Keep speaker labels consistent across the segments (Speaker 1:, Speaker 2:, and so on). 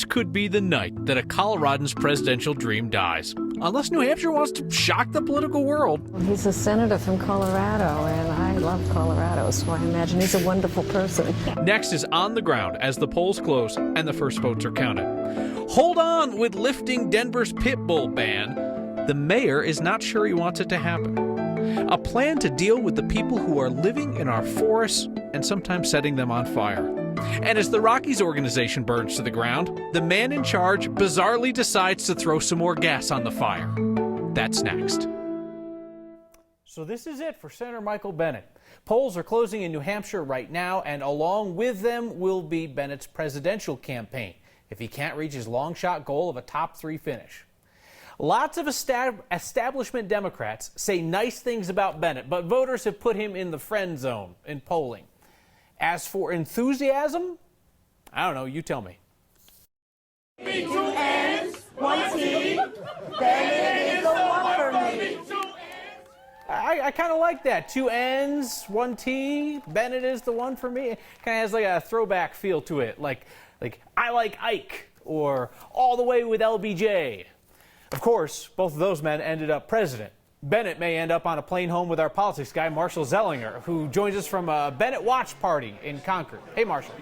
Speaker 1: this could be the night that a Coloradan's presidential dream dies. Unless New Hampshire wants to shock the political world.
Speaker 2: He's a senator from Colorado, and I love Colorado, so I imagine he's a wonderful person.
Speaker 1: Next is On the Ground as the polls close and the first votes are counted. Hold on with lifting Denver's pit bull ban. The mayor is not sure he wants it to happen. A plan to deal with the people who are living in our forests and sometimes setting them on fire. And as the Rockies organization burns to the ground, the man in charge bizarrely decides to throw some more gas on the fire. That's next.
Speaker 3: So this is it for Senator Michael Bennet. Polls are closing in New Hampshire right now, and along with them will be Bennett's presidential campaign if he can't reach his long shot goal of a top 3 finish. Lots of establishment Democrats say nice things about Bennett, but voters have put him in the friend zone in polling. As for enthusiasm, I don't know, you tell me.
Speaker 4: 2 N's, 1 T, Bennett is the one for me.
Speaker 3: I kind of like that. 2 N's, 1 T, Bennett is the one for me. It kind of has like a throwback feel to it, like I like Ike or All the Way with LBJ. Of course, both of those men ended up president. Bennett may end up on a plane home with our politics guy, Marshall Zellinger, who joins us from a Bennett watch party in Concord. Hey, Marshall.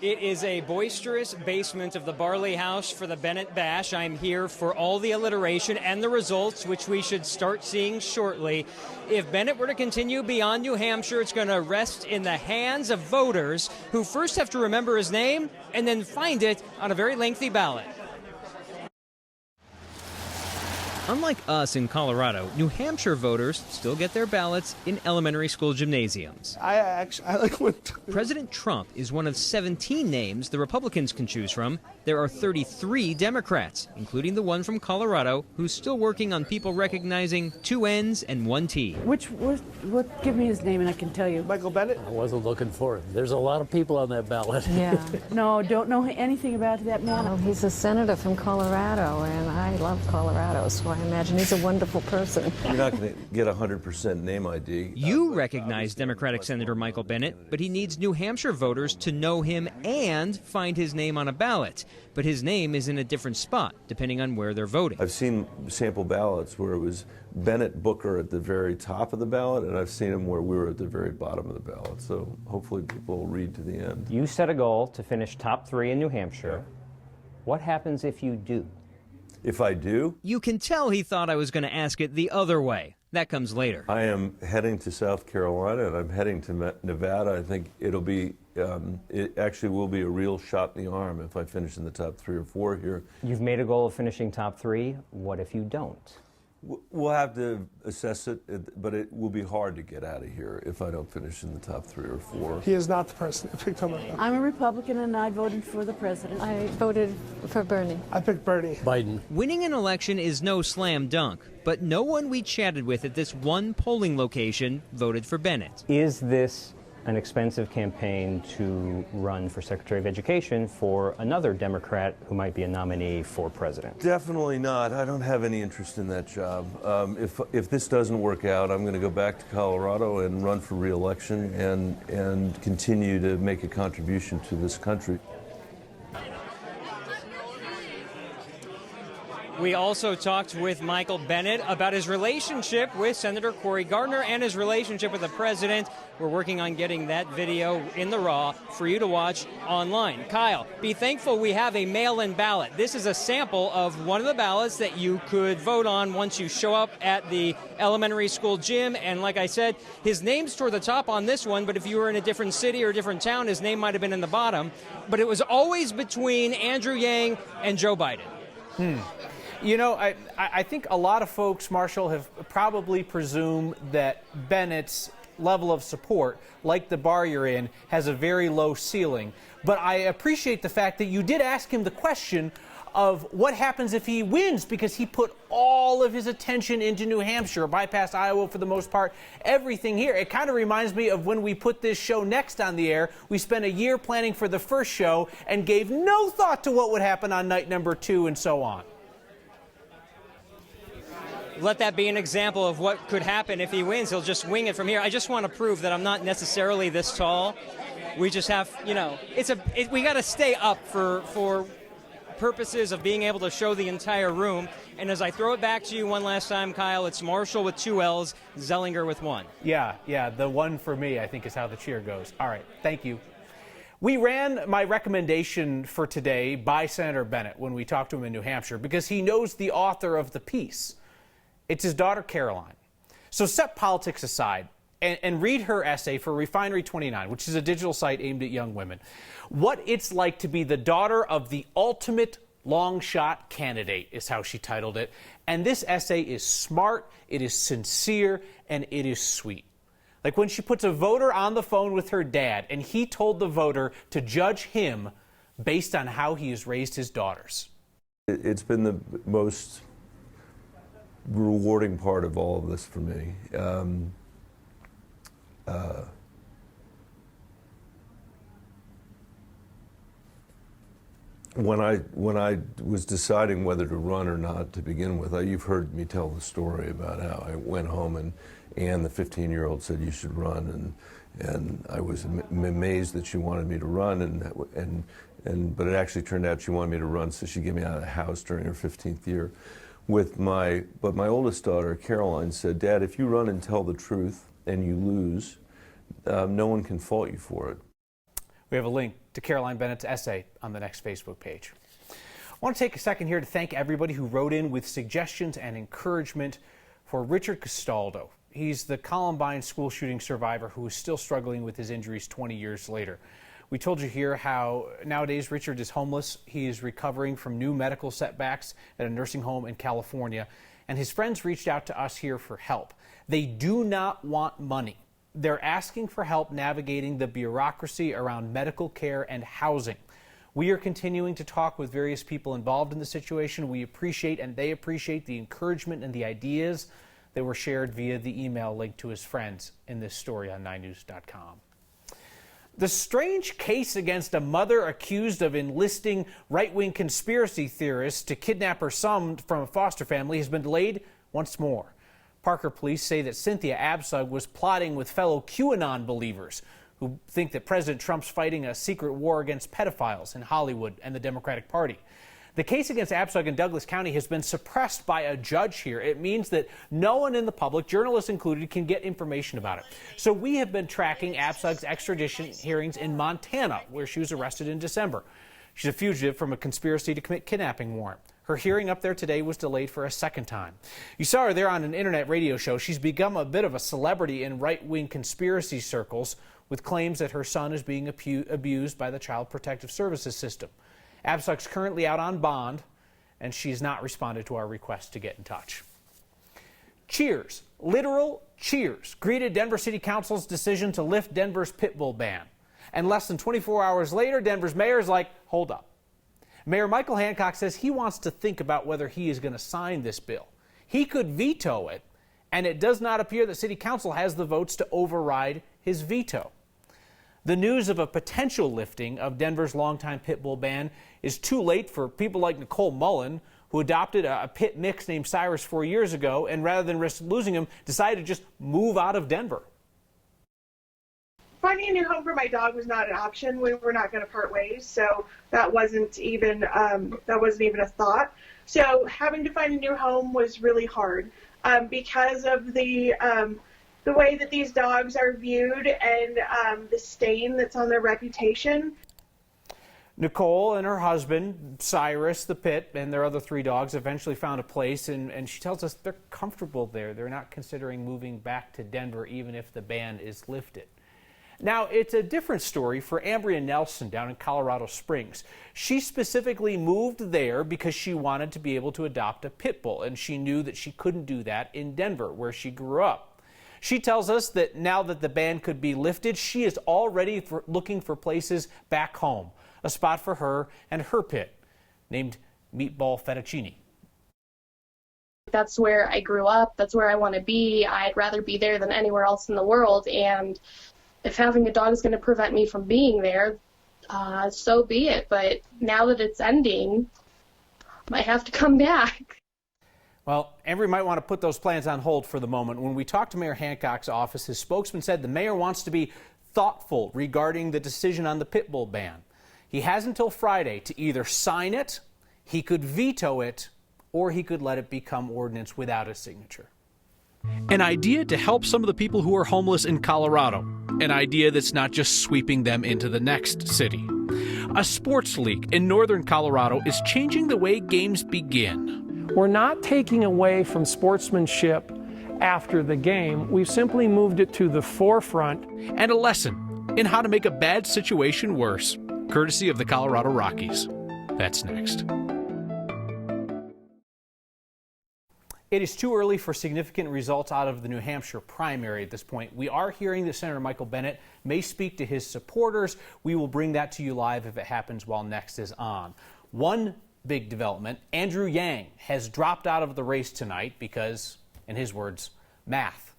Speaker 5: It is a boisterous basement of the Barley House for the Bennett Bash. I'm here for all the alliteration and the results, which we should start seeing shortly. If Bennett were to continue beyond New Hampshire, it's going to rest in the hands of voters who first have to remember his name and then find it on a very lengthy ballot. Unlike us in Colorado, New Hampshire voters still get their ballots in elementary school gymnasiums.
Speaker 6: I like when
Speaker 5: President Trump is one of 17 names the Republicans can choose from. There are 33 Democrats, including the one from Colorado, who's still working on people recognizing 2 N's and 1 T.
Speaker 7: What? Give me his name and I can tell you.
Speaker 6: Michael Bennet.
Speaker 8: I wasn't looking for him. There's a lot of people on that ballot.
Speaker 2: Yeah.
Speaker 7: No, don't know anything about that man.
Speaker 2: Well, he's a senator from Colorado, and I love Colorado, so I imagine he's a wonderful person.
Speaker 9: You're not going to get 100% name ID.
Speaker 5: You recognize Democratic Senator Michael Bennet, but he needs New Hampshire voters to know him and find his name on a ballot. But his name is in a different spot, depending on where they're voting.
Speaker 9: I've seen sample ballots where it was Bennett Booker at the very top of the ballot, and I've seen them where we were at the very bottom of the ballot. So hopefully people will read to the end.
Speaker 10: You set a goal to finish top 3 in New Hampshire. What happens if you do?
Speaker 9: If I do?
Speaker 5: You can tell he thought I was going to ask it the other way. That comes later.
Speaker 9: I am heading to South Carolina, and I'm heading to Nevada. I think it'll be, it actually will be a real shot in the arm if I finish in the top 3 or 4 here.
Speaker 10: You've made a goal of finishing top 3. What if you don't?
Speaker 9: We'll have to assess it, but it will be hard to get out of here if I don't finish in the top 3 or 4.
Speaker 6: He is not the person who picked him.
Speaker 7: I'm a Republican and I voted for the president.
Speaker 2: I voted for Bernie.
Speaker 6: I picked Bernie.
Speaker 8: Biden.
Speaker 5: Winning an election is no slam dunk, but no one we chatted with at this one polling location voted for Bennett.
Speaker 10: Is this an expensive campaign to run for Secretary of Education for another Democrat who might be a nominee for president?
Speaker 9: Definitely not. I don't have any interest in that job. If this doesn't work out, I'm going to go back to Colorado and run for re-election and continue to make a contribution to this country.
Speaker 5: We also talked with Michael Bennet about his relationship with Senator Cory Gardner and his relationship with the president. We're working on getting that video in the raw for you to watch online. Kyle, be thankful we have a mail-in ballot. This is a sample of one of the ballots that you could vote on once you show up at the elementary school gym. And like I said, his name's toward the top on this one, but if you were in a different city or a different town, his name might have been in the bottom. But it was always between Andrew Yang and Joe Biden.
Speaker 3: You know, I think a lot of folks, Marshall, have probably presumed that Bennett's level of support, like the bar you're in, has a very low ceiling. But I appreciate the fact that you did ask him the question of what happens if he wins, because he put all of his attention into New Hampshire, bypassed Iowa for the most part, everything here. It kind of reminds me of when we put this show Next on the air. We spent a year planning for the first show and gave no thought to what would happen on night number 2 and so on.
Speaker 5: Let that be an example of what could happen if he wins. He'll just wing it from here. I just want to prove that I'm not necessarily this tall. We just have, we got to stay up for purposes of being able to show the entire room. And as I throw it back to you one last time, Kyle, it's Marshall with 2 L's, Zellinger with 1.
Speaker 3: Yeah, the one for me, I think, is how the cheer goes. All right, thank you. We ran my recommendation for today by Senator Bennett when we talked to him in New Hampshire because he knows the author of the piece. It's his daughter, Caroline. So set politics aside and read her essay for Refinery 29, which is a digital site aimed at young women. What it's like to be the daughter of the ultimate long shot candidate is how she titled it. And this essay is smart, it is sincere, and it is sweet. Like when she puts a voter on the phone with her dad and he told the voter to judge him based on how he has raised his daughters.
Speaker 9: It's been the most rewarding part of all of this for me. When I was deciding whether to run or not to begin with, you've heard me tell the story about how I went home and Anne, the 15-year-old, said you should run, and I was amazed that she wanted me to run, but it actually turned out she wanted me to run, so she gave me out of the house during her 15th year. But my oldest daughter, Caroline, said, "Dad, if you run and tell the truth and you lose, no one can fault you for it."
Speaker 3: We have a link to Caroline Bennett's essay on the next Facebook page. I want to take a second here to thank everybody who wrote in with suggestions and encouragement for Richard Castaldo. He's the Columbine school shooting survivor who is still struggling with his injuries 20 years later. We told you here how nowadays Richard is homeless. He is recovering from new medical setbacks at a nursing home in California, and his friends reached out to us here for help. They do not want money. They're asking for help navigating the bureaucracy around medical care and housing. We are continuing to talk with various people involved in the situation. We appreciate and they appreciate the encouragement and the ideas that were shared via the email linked to his friends in this story on 9news.com. The strange case against a mother accused of enlisting right-wing conspiracy theorists to kidnap her son from a foster family has been delayed once more. Parker police say that Cynthia Absug was plotting with fellow QAnon believers who think that President Trump's fighting a secret war against pedophiles in Hollywood and the Democratic Party. The case against Absug in Douglas County has been suppressed by a judge here. It means that no one in the public, journalists included, can get information about it. So we have been tracking Absug's extradition hearings in Montana, where she was arrested in December. She's a fugitive from a conspiracy to commit kidnapping warrant. Her hearing up there today was delayed for a second time. You saw her there on an internet radio show. She's become a bit of a celebrity in right-wing conspiracy circles with claims that her son is being abused by the Child Protective Services system. Absug's currently out on bond, and she's not responded to our request to get in touch. Cheers, literal cheers, greeted Denver City Council's decision to lift Denver's pit bull ban. And less than 24 hours later, Denver's mayor is like, hold up. Mayor Michael Hancock says he wants to think about whether he is going to sign this bill. He could veto it, and it does not appear that City Council has the votes to override his veto. The news of a potential lifting of Denver's longtime pit bull ban is too late for people like Nicole Mullen, who adopted a pit mix named Cyrus 4 years ago, and rather than risk losing him, decided to just move out of Denver.
Speaker 11: Finding a new home for my dog was not an option. We were not going to part ways, so that wasn't even a thought. So having to find a new home was really hard because of the way that these dogs are viewed and the stain that's on their reputation.
Speaker 3: Nicole and her husband, Cyrus the pit, and their other 3 dogs eventually found a place, and she tells us they're comfortable there. They're not considering moving back to Denver even if the ban is lifted. Now, it's a different story for Ambria Nelson down in Colorado Springs. She specifically moved there because she wanted to be able to adopt a pit bull, and she knew that she couldn't do that in Denver, where she grew up. She tells us that now that the ban could be lifted, she is already looking for places back home, a spot for her and her pit, named Meatball Fettuccine.
Speaker 12: That's where I grew up. That's where I want to be. I'd rather be there than anywhere else in the world, and if having a dog is going to prevent me from being there, so be it. But now that it's ending, I might have to come back.
Speaker 3: Well, Ambry might want to put those plans on hold for the moment. When we talked to Mayor Hancock's office, his spokesman said the mayor wants to be thoughtful regarding the decision on the pit bull ban. He has until Friday to either sign it, he could veto it, or he could let it become ordinance without a signature.
Speaker 1: An idea to help some of the people who are homeless in Colorado. An idea that's not just sweeping them into the next city. A sports league in northern Colorado is changing the way games begin.
Speaker 6: We're not taking away from sportsmanship after the game. We've simply moved it to the forefront.
Speaker 1: And a lesson in how to make a bad situation worse, courtesy of the Colorado Rockies. That's next.
Speaker 3: It is too early for significant results out of the New Hampshire primary at this point. We are hearing that Senator Michael Bennet may speak to his supporters. We will bring that to you live if it happens while Next is on. One big development, Andrew Yang has dropped out of the race tonight because, in his words, math.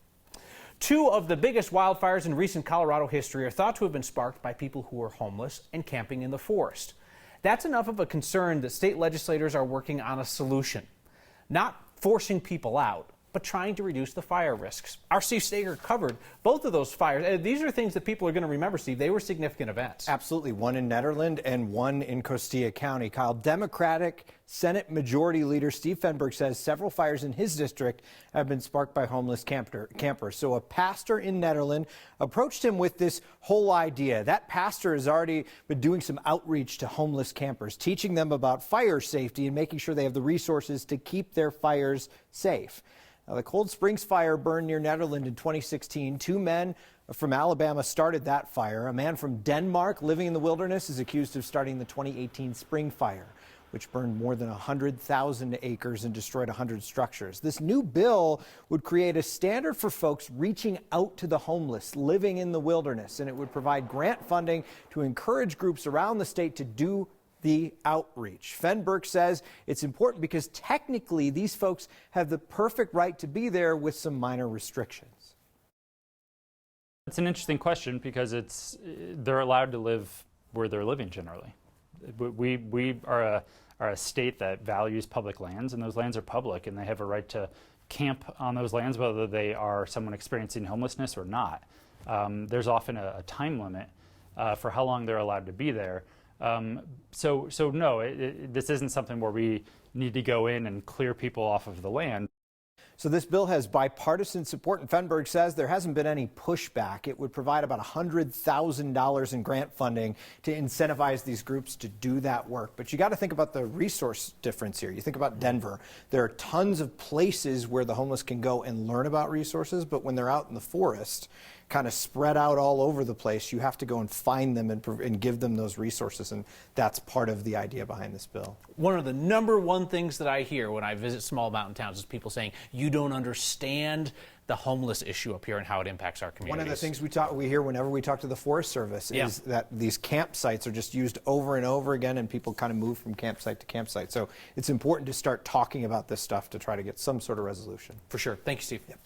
Speaker 3: Two of the biggest wildfires in recent Colorado history are thought to have been sparked by people who are homeless and camping in the forest. That's enough of a concern that state legislators are working on a solution. Not forcing people out, but trying to reduce the fire risks. Our Steve Stager covered both of those fires. These are things that people are going to remember, Steve. They were significant events.
Speaker 13: Absolutely. One in Nederland and one in Costilla County. Kyle, Democratic Senate Majority Leader Steve Fenberg says several fires in his district have been sparked by homeless campers. So a pastor in Nederland approached him with this whole idea. That pastor has already been doing some outreach to homeless campers, teaching them about fire safety and making sure they have the resources to keep their fires safe. Now, the Cold Springs fire burned near Nederland in 2016. Two men from Alabama started that fire. A man from Denmark living in the wilderness is accused of starting the 2018 spring fire, which burned more than 100,000 acres and destroyed 100 structures. This new bill would create a standard for folks reaching out to the homeless living in the wilderness, and it would provide grant funding to encourage groups around the state to do the outreach. Fenberg says it's important because technically these folks have the perfect right to be there with some minor restrictions.
Speaker 14: It's an interesting question because they're allowed to live where they're living generally. We are a state that values public lands, and those lands are public, and they have a right to camp on those lands whether they are someone experiencing homelessness or not. There's often a time limit for how long they're allowed to be there. So no, this isn't something where we need to go in and clear people off of the land.
Speaker 13: So this bill has bipartisan support, and Fenberg says there hasn't been any pushback. It would provide about $100,000 in grant funding to incentivize these groups to do that work. But you got to think about the resource difference here. You think about Denver. There are tons of places where the homeless can go and learn about resources, but when they're out in the forest, kind of spread out all over the place, you have to go and find them and give them those resources, and that's part of the idea behind this bill.
Speaker 3: One of the number one things that I hear when I visit small mountain towns is people saying, you don't understand the homeless issue up here and how it impacts our communities.
Speaker 13: One of the things we hear whenever we talk to the Forest Service is that these campsites are just used over and over again, and people kind of move from campsite to campsite. So it's important to start talking about this stuff to try to get some sort of resolution.
Speaker 3: For sure. Thank you, Steve.
Speaker 13: Yep.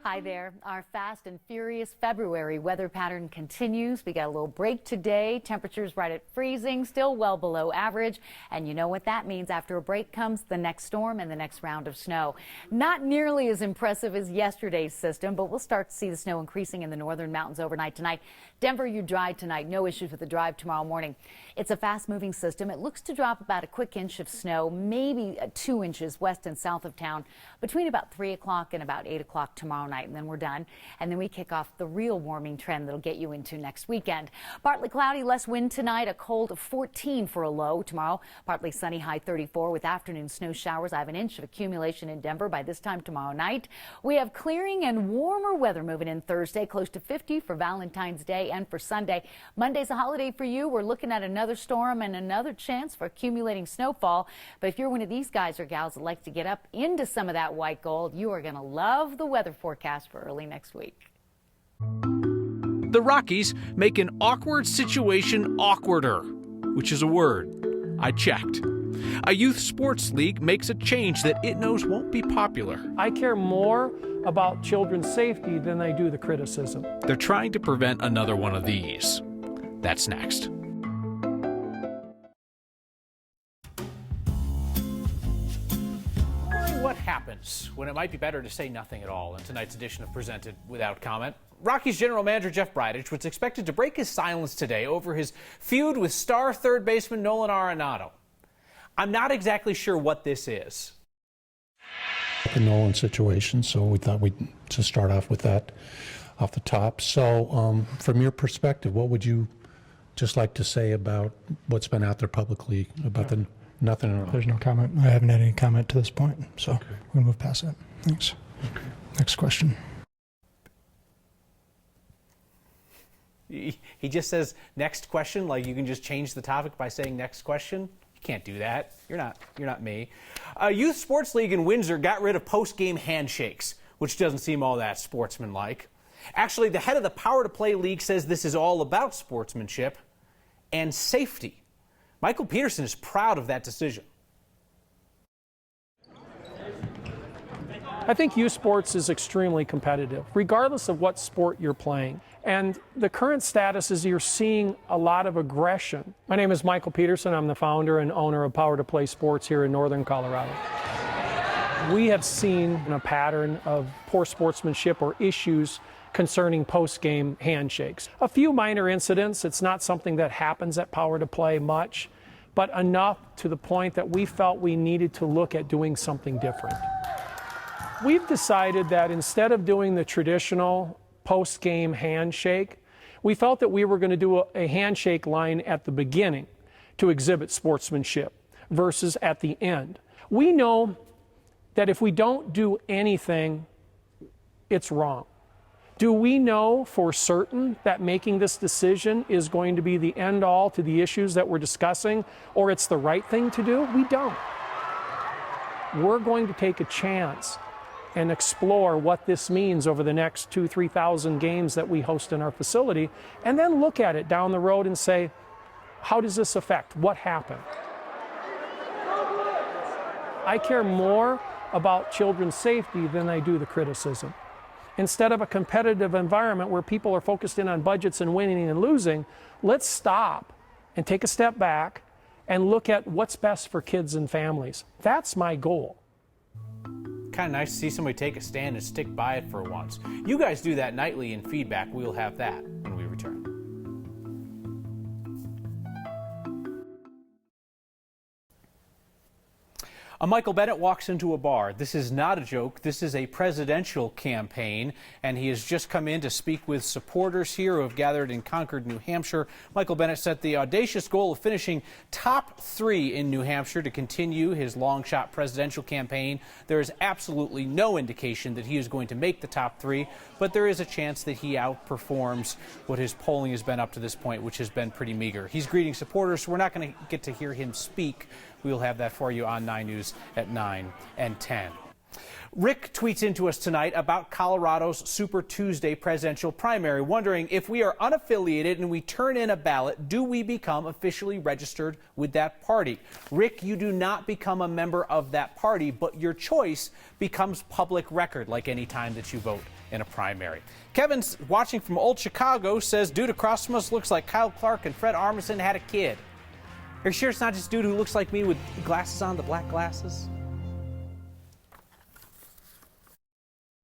Speaker 15: Hi there. Our fast and furious February weather pattern continues. We got a little break today. Temperatures right at freezing, still well below average. And you know what that means. After a break comes the next storm and the next round of snow. Not nearly as impressive as yesterday's system, but we'll start to see the snow increasing in the northern mountains overnight tonight. Denver, you dry tonight. No issues with the drive tomorrow morning. It's a fast-moving system. It looks to drop about a quick inch of snow, maybe 2 inches west and south of town between about 3 o'clock and about 8 o'clock tomorrow night. And then we're done. And then we kick off the real warming trend that'll get you into next weekend. Partly cloudy, less wind tonight, a cold of 14 for a low. Tomorrow, partly sunny, high 34 with afternoon snow showers. I have an inch of accumulation in Denver by this time tomorrow night. We have clearing and warmer weather moving in Thursday, close to 50 for Valentine's Day and for Sunday. Monday's a holiday for you. We're looking at another storm and another chance for accumulating snowfall. But if you're one of these guys or gals that likes to get up into some of that white gold, you are going to love the weather forecast for early next week.
Speaker 1: The Rockies make an awkward situation awkwarder, which is a word. I checked. A youth sports league makes a change that it knows won't be popular.
Speaker 6: I care more about children's safety than I do the criticism.
Speaker 1: They're trying to prevent another one of these. That's next.
Speaker 3: What happens when it might be better to say nothing at all in tonight's edition of Presented Without Comment. Rockies general manager Jeff Bridich was expected to break his silence today over his feud with star third baseman Nolan Arenado. I'm not exactly sure what this is.
Speaker 16: The Nolan situation, so we thought we'd just start off with that off the top. So from your perspective, what would you just like to say about what's been out there publicly about nothing at all?
Speaker 17: There's no comment. I haven't had any comment to this point, so we're going to move past that. Thanks. Okay. Next question.
Speaker 3: He just says next question, like you can just change the topic by saying next question. You can't do that. You're not me. A youth sports league in Windsor got rid of post-game handshakes, which doesn't seem all that sportsmanlike. Actually, the head of the Power to Play League says this is all about sportsmanship and safety. Michael Peterson is proud of that decision.
Speaker 6: I think youth sports is extremely competitive, regardless of what sport you're playing. And the current status is you're seeing a lot of aggression. My name is Michael Peterson. I'm the founder and owner of Power to Play Sports here in northern Colorado. We have seen a pattern of poor sportsmanship or issues concerning post-game handshakes. A few minor incidents. It's not something that happens at Power to Play much, but enough to the point that we felt we needed to look at doing something different. We've decided that instead of doing the traditional post-game handshake, we felt that we were going to do a handshake line at the beginning to exhibit sportsmanship versus at the end. We know that if we don't do anything, it's wrong. Do we know for certain that making this decision is going to be the end-all to the issues that we're discussing, or it's the right thing to do? We don't. We're going to take a chance and explore what this means over the next 2,000-3,000 games that we host in our facility, and then look at it down the road and say, how does this affect? What happened? I care more about children's safety than I do the criticism. Instead of a competitive environment where people are focused in on budgets and winning and losing, let's stop and take a step back and look at what's best for kids and families. That's my goal.
Speaker 3: Kind of nice to see somebody take a stand and stick by it for once. You guys do that nightly in feedback. We'll have that when we return. A Michael Bennet walks into a bar. This is not a joke. This is a presidential campaign, and he has just come in to speak with supporters here who have gathered in Concord, New Hampshire. Michael Bennet set the audacious goal of finishing top 3 in New Hampshire to continue his long-shot presidential campaign. There is absolutely no indication that he is going to make the top 3, but there is a chance that he outperforms what his polling has been up to this point, which has been pretty meager. He's greeting supporters, so we're not going to get to hear him speak. We'll have that for you on 9 News at 9 and 10. Rick tweets into us tonight about Colorado's Super Tuesday presidential primary, wondering if we are unaffiliated and we turn in a ballot, do we become officially registered with that party? Rick, you do not become a member of that party, but your choice becomes public record like any time that you vote in a primary. Kevin's watching from Old Chicago, says dude across from us looks like Kyle Clark and Fred Armisen had a kid. Are you sure it's not just dude who looks like me with glasses on, the black glasses?